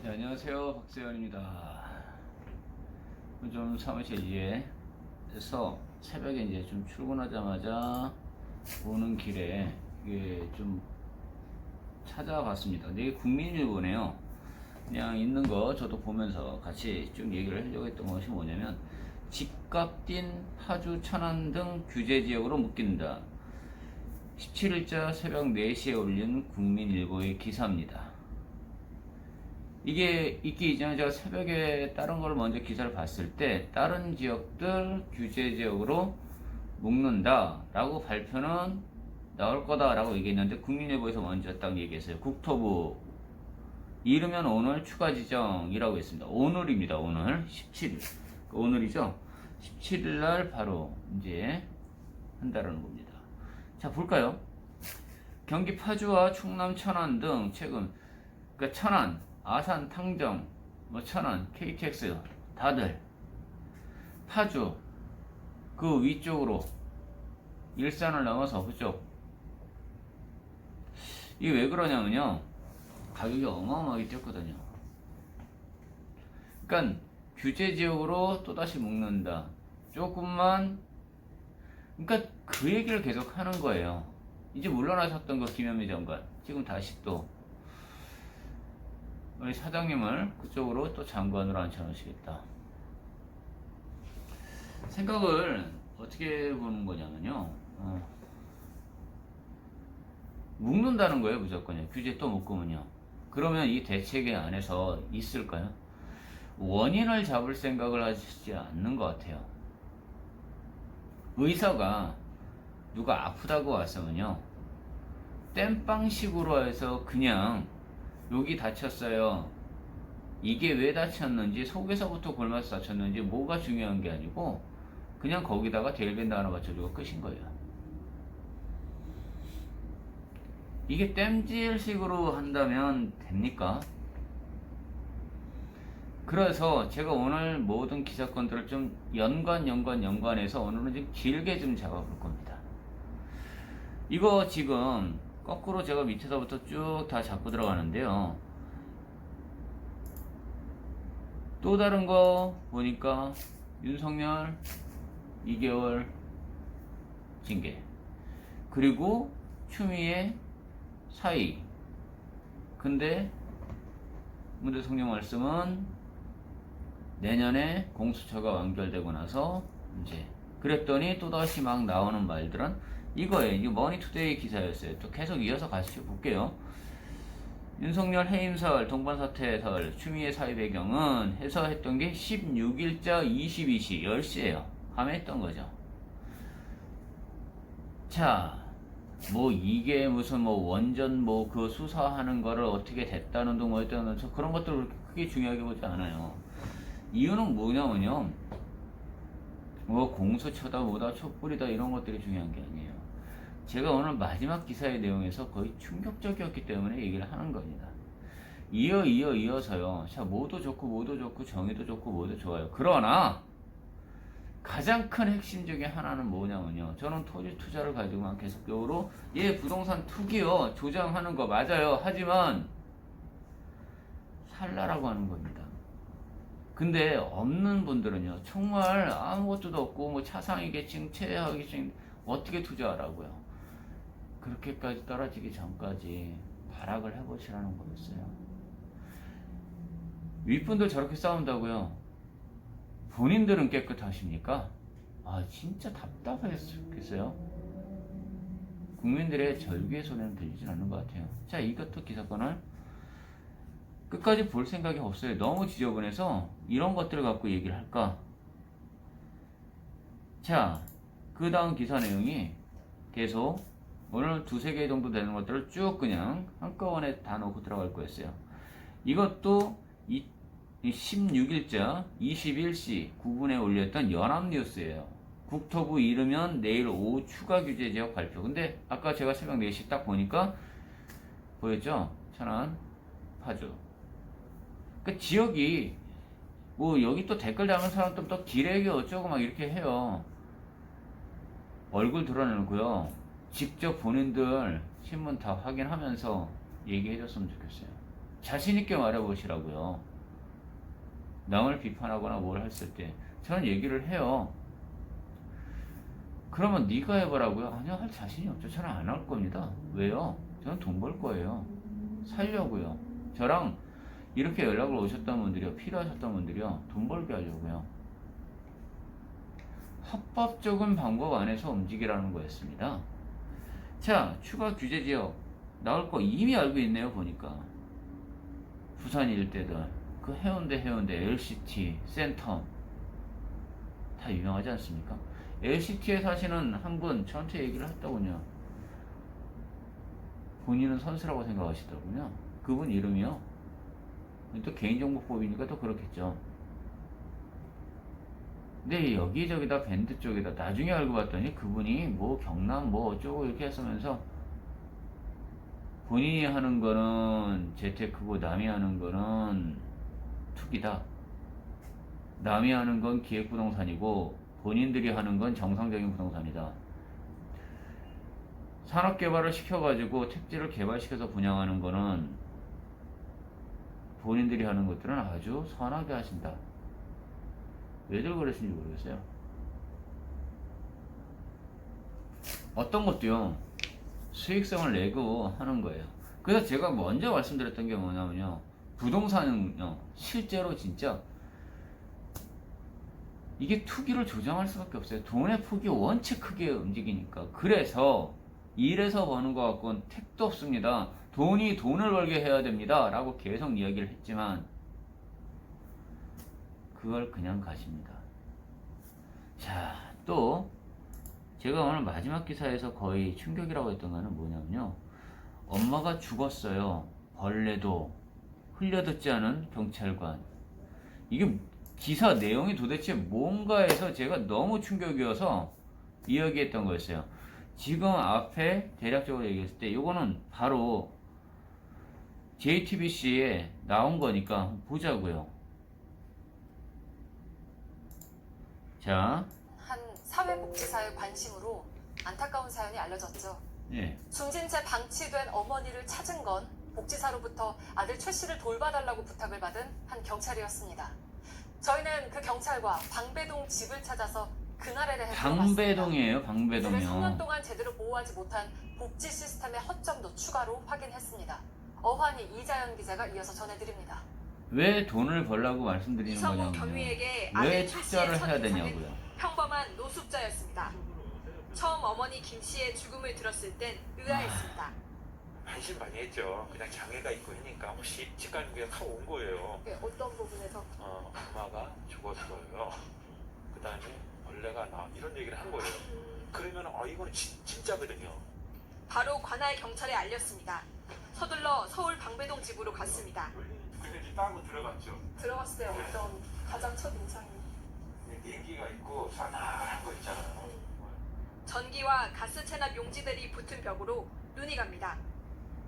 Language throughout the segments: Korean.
네, 안녕하세요. 박세현입니다. 좀 사무실에서 새벽에 이제 좀 출근하자마자 오는 길에 이게 좀 찾아봤습니다. 근데 이게 국민일보네요. 그냥 있는 거 저도 보면서 같이 좀 얘기를 하려고 했던 것이 뭐냐면, 집값 뛴 파주, 천안 등 규제 지역으로 묶인다. 17일자 새벽 4시에 올린 국민일보의 기사입니다. 이게 있기 이전에 제가 새벽에 다른 걸 먼저 기사를 봤을 때, 다른 지역들 규제 지역으로 묶는다 라고 발표는 나올 거다 라고 얘기했는데, 국민일보에서 먼저 딱 얘기했어요. 국토부 이르면 오늘 추가 지정이라고 했습니다. 오늘입니다. 오늘 17일 오늘이죠. 17일 날 바로 이제 한다라는 겁니다. 자, 볼까요? 경기 파주와 충남 천안 등 최근, 그러니까 천안, 아산, 탕정, 천안, KTX 다들 파주 그 위쪽으로 일산을 넘어서 그쪽, 이게 왜 그러냐면요, 가격이 어마어마하게 뛰었거든요. 그러니까 규제 지역으로 또다시 묶는다. 조금만, 그러니까 그 얘기를 계속 하는 거예요. 이제 물러나셨던 거 김현미 장관 지금 다시 또 우리 사장님을 그쪽으로 또 장관으로 앉혀놓으시겠다. 생각을 어떻게 보는 거냐면요, 묶는다는 거예요. 무조건요. 규제 또 묶으면요. 그러면 이 대책에 안에서 있을까요? 원인을 잡을 생각을 하시지 않는 것 같아요. 의사가 누가 아프다고 왔으면요, 땜빵식으로 해서 그냥 여기 다쳤어요, 이게 왜 다쳤는지, 속에서부터 골마서 다쳤는지 뭐가 중요한 게 아니고 그냥 거기다가 데일밴드 하나 맞춰주고 끝인 거예요. 이게 땜질식으로 한다면 됩니까? 그래서 제가 오늘 모든 기사건들을 좀 연관해서 오늘은 좀 길게 좀 잡아볼 겁니다. 이거 지금 거꾸로 제가 밑에서부터 쭉 다 잡고 들어가는데요, 또 다른 거 보니까 윤석열 2개월 징계, 그리고 추미애 사의. 근데 문 대통령 말씀은 내년에 공수처가 완결되고 나서 이제, 그랬더니 또다시 막 나오는 말들은 이거예요. 이게 머니투데이 기사였어요. 또 계속 이어서 같이 볼게요. 윤석열 해임설, 동반사태설, 추미애 사의 배경은 해서 했던 게 16일자 22시 10시에요. 밤에 했던 거죠. 자, 뭐 이게 무슨 뭐 원전 뭐 그 수사하는 거를 어떻게 됐다는 둥 뭐 했다는 저 그런 것들을 크게 중요하게 보지 않아요. 이유는 뭐냐면요, 뭐 공수처다 뭐다 촛불이다 이런 것들이 중요한 게 아니에요. 제가 오늘 마지막 기사의 내용에서 거의 충격적이었기 때문에 얘기를 하는 겁니다. 이어서요. 자, 뭐도 좋고 정의도 좋고 뭐도 좋아요. 그러나 가장 큰 핵심 중에 하나는 뭐냐면요, 저는 토지 투자를 가지고만 계속적으로 부동산 투기요 조장하는 거 맞아요. 하지만 살라라고 하는 겁니다. 근데 없는 분들은요, 정말 아무것도 없고 뭐 차상위계층 최하위계층 어떻게 투자하라고요. 그렇게까지 떨어지기 전까지 발악을 해보시라는 거였어요. 윗분들 저렇게 싸운다고요, 본인들은 깨끗하십니까? 아, 진짜 답답했겠어요. 국민들의 절규의 소리는 들리진 않는 것 같아요. 자, 이것도 기사건을 끝까지 볼 생각이 없어요. 너무 지저분해서 이런 것들을 갖고 얘기를 할까? 자, 그 다음 기사 내용이 계속 오늘 두세 개 정도 되는 것들을 쭉 그냥 한꺼번에 다 넣고 들어갈 거였어요. 이것도 16일자 21시 9분에 올렸던 연합뉴스예요. 국토부 이르면 내일 오후 추가 규제 지역 발표. 근데 아까 제가 새벽 4시 딱 보니까 보였죠? 천안, 파주. 그 지역이 뭐 여기 또 댓글 달는 사람들 또 기레기 어쩌고 막 이렇게 해요. 얼굴 드러내고요, 직접 본인들 신문 다 확인하면서 얘기해 줬으면 좋겠어요. 자신 있게 말해보시라고요. 남을 비판하거나 뭘 했을 때 저는 얘기를 해요. 그러면 네가 해보라고요? 아니요, 할 자신이 없죠. 저는 안 할 겁니다. 왜요? 저는 돈 벌 거예요. 살려고요. 저랑 이렇게 연락을 오셨던 분들이요, 필요하셨던 분들이요, 돈 벌게 하려고요. 합법적인 방법 안에서 움직이라는 거였습니다. 자, 추가 규제 지역 나올 거 이미 알고 있네요. 보니까 부산 일대들, 그 해운대 LCT 센텀 다 유명하지 않습니까? LCT에 사시는 한 분 저한테 얘기를 했더군요. 본인은 선수라고 생각하시더군요. 그분 이름이요, 또 개인정보법이니까 또 그렇겠죠. 근데 여기저기다 밴드 쪽에다 나중에 알고 봤더니 그분이 뭐 경남 뭐 어쩌고 이렇게 했으면서 본인이 하는 거는 재테크고 남이 하는 거는 투기다. 남이 하는 건 기획부동산이고 본인들이 하는 건 정상적인 부동산이다. 산업개발을 시켜가지고 택지를 개발시켜서 분양하는 거는 본인들이 하는 것들은 아주 선하게 하신다. 왜들 그러신지 모르겠어요. 어떤 것도요, 수익성을 내고 하는 거예요. 그래서 제가 먼저 말씀드렸던 게 뭐냐면요, 부동산은요, 실제로 진짜 이게 투기를 조장할 수밖에 없어요. 돈의 폭이 원체 크게 움직이니까. 그래서 일해서 버는 것 갖고는 택도 없습니다. 돈이 돈을 벌게 해야 됩니다 라고 계속 이야기를 했지만 그걸 그냥 가십니다. 자, 또 제가 오늘 마지막 기사에서 거의 충격이라고 했던 거는 뭐냐면요, 엄마가 죽었어요. 벌레도 흘려듣지 않은 경찰관. 이게 기사 내용이 도대체 뭔가 해서 제가 너무 충격이어서 이야기했던 거였어요. 지금 앞에 대략적으로 얘기했을 때 이거는 바로 JTBC에 나온 거니까 보자고요. 자, 한 사회복지사의 관심으로 안타까운 사연이 알려졌죠. 예. 숨진 채 방치된 어머니를 찾은 건 복지사로부터 아들 최 씨를 돌봐달라고 부탁을 받은 한 경찰이었습니다. 저희는 그 경찰과 방배동 집을 찾아서 그날에 대해 방배동이에요, 방배동이요. 3년 동안 제대로 보호하지 못한 복지 시스템의 허점도 추가로 확인했습니다. 어환이 이자연 기자가 이어서 전해드립니다. 왜 돈을 벌라고 말씀드리는 이성우 거냐면요, 경위에게 왜 아들 최 씨의 투자를 해야 첫 인상은 되냐고요. 평범한 노숙자였습니다. 처음 어머니 김 씨의 죽음을 들었을 땐 의아했습니다. 반신 많이 했죠. 그냥 장애가 있고 하니까 혹시 집 가는 게 하고 온 거예요. 네, 어떤 부분에서? 엄마가 죽었어요. 그 다음에 벌레가 나 이런 얘기를 한 거예요. 그러면 이건 진짜거든요. 바로 관할 경찰에 알렸습니다. 서둘러 서울 방배동 집으로 갔습니다. 근데 이제 따고 들어갔죠. 들어갔을 때 어떤 가장 첫 인상이? 냉기가 있고 싸늘한 거 있잖아요. 전기와 가스 채납 용지들이 붙은 벽으로 눈이 갑니다.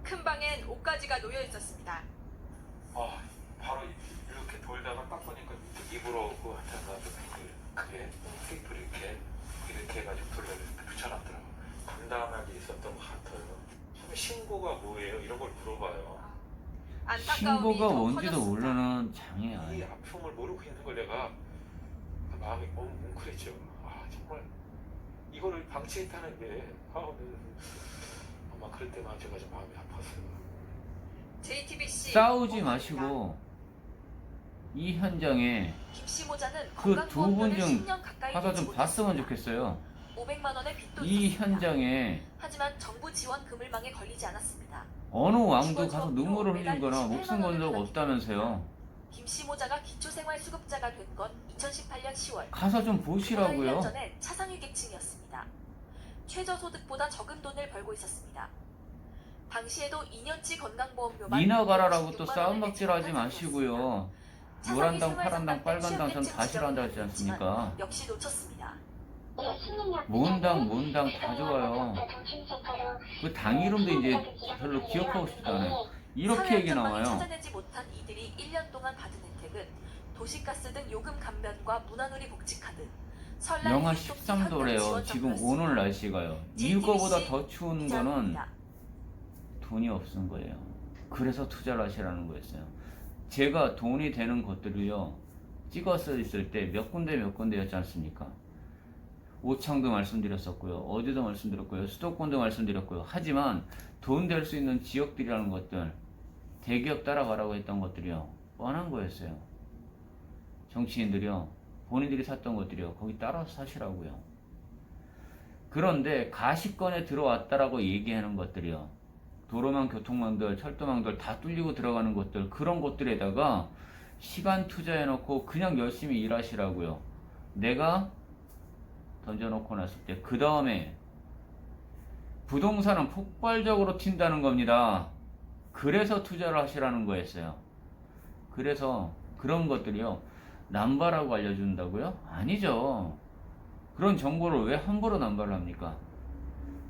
큰 방엔 옷가지가 놓여 있었습니다. 바로 이렇게 돌다가 딱 보니까 입으로 그 하다가 그게 테이프를 이렇게 해가지고 돌려서 이렇게 붙여놨더라고. 간단하게 있었던 것 같아요. 처음에 신고가 뭐예요? 이런 걸 물어봐요. 신고가 뭔지도 모르는 장애야. 이 아픔을 모르고 있는 걸 내가 마음이 너무 뭉클했죠. 정말 이거를 방치했다는 게 아마 그럴 때만 제가 좀 마음이 아팠어요. JTBC 싸우지 마시고 이 현장에 김씨 모자는 그 두 분 중 10년 가까이 가서 되지 좀 봤으면 못했습니다. 좋겠어요. 500만 원의 빚도 이 있었습니다. 현장에 하지만 정부 지원 그물망에 걸리지 않았습니다. 어느 왕도 가서 눈물을 흘린 거나 목숨 건 적 없다면서요. 김씨 모자가 기초생활수급자가 된 건 2018년 10월. 가서 좀 보시라고요. 1년 전에 차상위계층이었습니다. 최저소득보다 적은 돈을 벌고 있었습니다. 당시에도 2년치 건강보험료만 이나 가라라고 또 156만 싸움 원을 박질하지 내고 마시고요. 차상위 노란당, 파란당, 생활상담 빨간당 전 취업계층 다 싫어한다 지정이 했지 않습니까? 역시 놓쳤습니다. 모은 당 다 좋아요. 그 당 이름도 이제 별로 기억하고 싶지도 않아요. 이렇게 얘기 나와요. 찾아내지 못한 이들이 1년 동안 받은 혜택은 도시가스 등 요금 감면과 문화놀이 복지카드, 설날 영하 일독 13도래요. 현금 지금 지원 오늘 날씨가요. JTBC 이거보다 더 추운 거는 기자입니다. 돈이 없은 거예요. 그래서 투자를 하시라는 거였어요. 제가 돈이 되는 것들을요, 찍어서 있을 때 몇 군데였지 않습니까? 오창도 말씀드렸었고요. 어디도 말씀드렸고요. 수도권도 말씀드렸고요. 하지만 돈 될 수 있는 지역들이라는 것들, 대기업 따라가라고 했던 것들이요, 뻔한 거였어요. 정치인들이요, 본인들이 샀던 것들이요, 거기 따라서 사시라고요. 그런데 가시권에 들어왔다라고 얘기하는 것들이요, 도로망, 교통망들, 철도망들 다 뚫리고 들어가는 것들, 그런 것들에다가 시간 투자해놓고 그냥 열심히 일하시라고요. 내가 던져놓고 났을 때 그 다음에 부동산은 폭발적으로 튄다는 겁니다. 그래서 투자를 하시라는 거였어요. 그래서 그런 것들이요, 남발하고 알려준다고요? 아니죠. 그런 정보를 왜 함부로 남발을 합니까?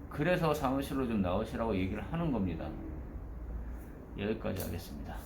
그래서 사무실로 좀 나오시라고 얘기를 하는 겁니다. 여기까지 하겠습니다.